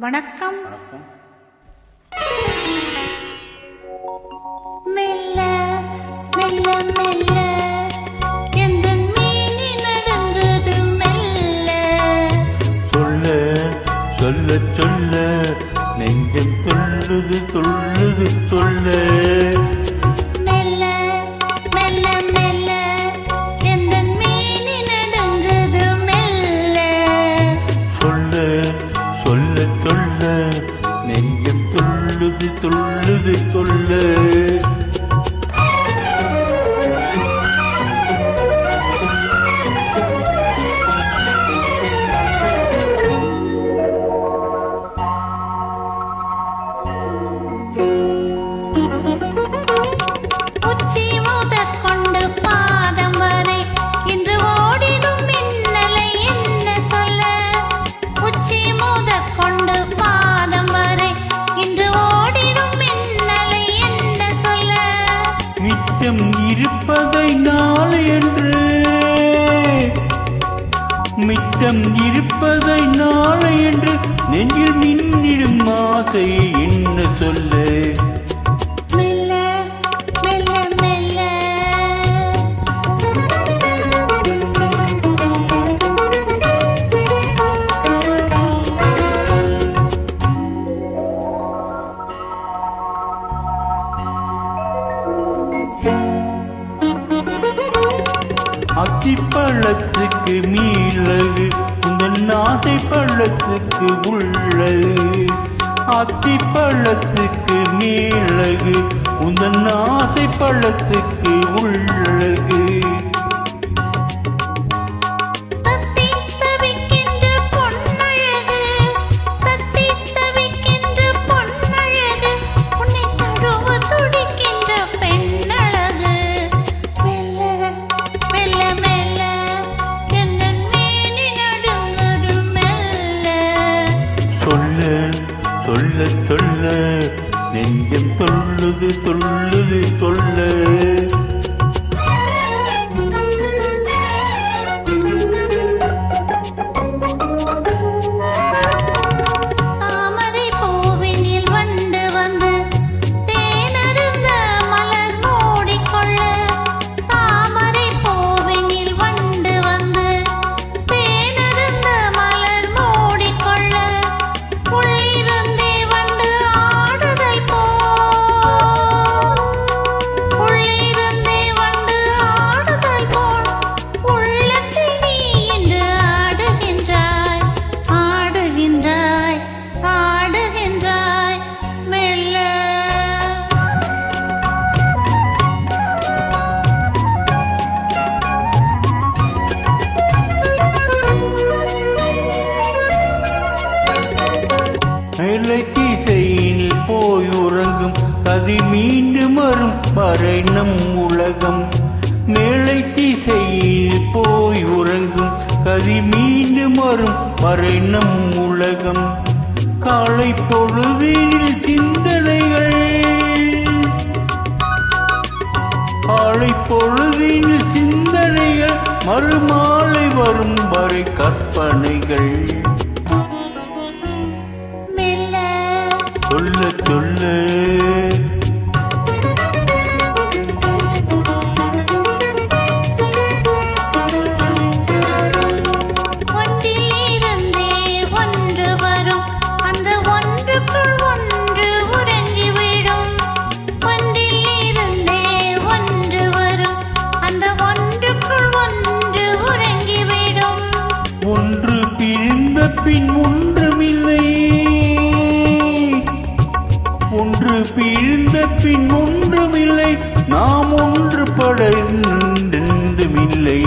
வணக்கம். மெல்ல மெல்ல மெல்ல எந்த மீனி நடங்குது மெல்ல. சொல்ல சொல்ல சொல்ல நெஞ்சம் துள்ளுது துள்ளுது சொல்ல. மெல்ல மெல்ல மெல்ல எந்த மீனி நடங்குது மெல்ல. சொல்ல சொல்ல சொல்ல நெஞ்சம் துள்ளுது துள்ளுது சொல்ல. உச்சி முதற்கொண்டு பாதம் வரை இன்று ஓடிடும் மின்னலை என்ன சொல்ல. உச்சி முதற்கொண்டு பாதம் வரை இன்று ஓடிடும் மின்னலை என்ன சொல்ல. மிச்சம் இருப்பதை நாளை என்று மிச்சம் இருப்பதை நாளை என்று நெஞ்சில் மின்னிடும் ஆசையை என்ன சொல்ல. மெல்ல மெல்ல மெல்ல அத்திப்பழத்துக்கு மீளகு உந்தன் ஆசை பழத்துக்கு உள்ளது. அத்திப்பழத்துக்கு மீளகு உந்தன் ஆசை பழத்துக்கு உள்ளது. தத்தி தவிக்கின்ற பொன்னழகு தத்தி தவிக்கின்ற பொன்னழகு உன்னை தழுவ துடிக்கின்ற பெண்ணழகு. மெல்ல மெல்ல மெல்ல எந்தன் மேனி நடுங்குது மெல்ல. சொல்ல சொல்ல சொல்ல நெஞ்சம் துள்ளுது துள்ளுது சொல்ல. தாமரை பூவினில் வண்டு வந்து தேனருந்த மலர் மூடிக்கொள்ள. தாமரை பூவினில் வண்டு வந்து தேனருந்த மலர் மூடிக்கொள்ள. உள்ளிருந்தே வண்டு ஆடுதல் போல் உள்ளிருந்தே வண்டு ஆடுதல் போல் உள்ளத்தில் நீ இன்று ஆடுகின்றாய் ஆடுகின்றாய் ஆடுகின்றாய் மெல்ல. மேலை திசையில் போய் உறங்கும் கதி மீண்டும் வரும் வரை நம் உலகம். மேலை திசையில் போய் உறங்கும் கதி மீண்டும் வரும் வரை நம் உலகம். காலை பொழுதில் சிந்தனைகள் காலை பொழுதில் சிந்தனைகள் மறுமாலை வரும் வரை கற்பனைகள். மெல்ல சொல்ல சொல்ல ஒன்றிலிருந்தே ஒன்று வரும் அந்த ஒன்றுக்குள் ஒன்று உறங்கிவிடும். ஒன்றிலிருந்தே ஒன்று வரும் அந்த ஒன்றுக்குள் ஒன்று உறங்கிவிடும். ஒன்று பிரிந்த பின் ஒன்றுமில்லை. ஒன்று பிரிந்த பின் ஒன்றுமில்லை. நாம் ஒன்றுபட என்றுமில்லை.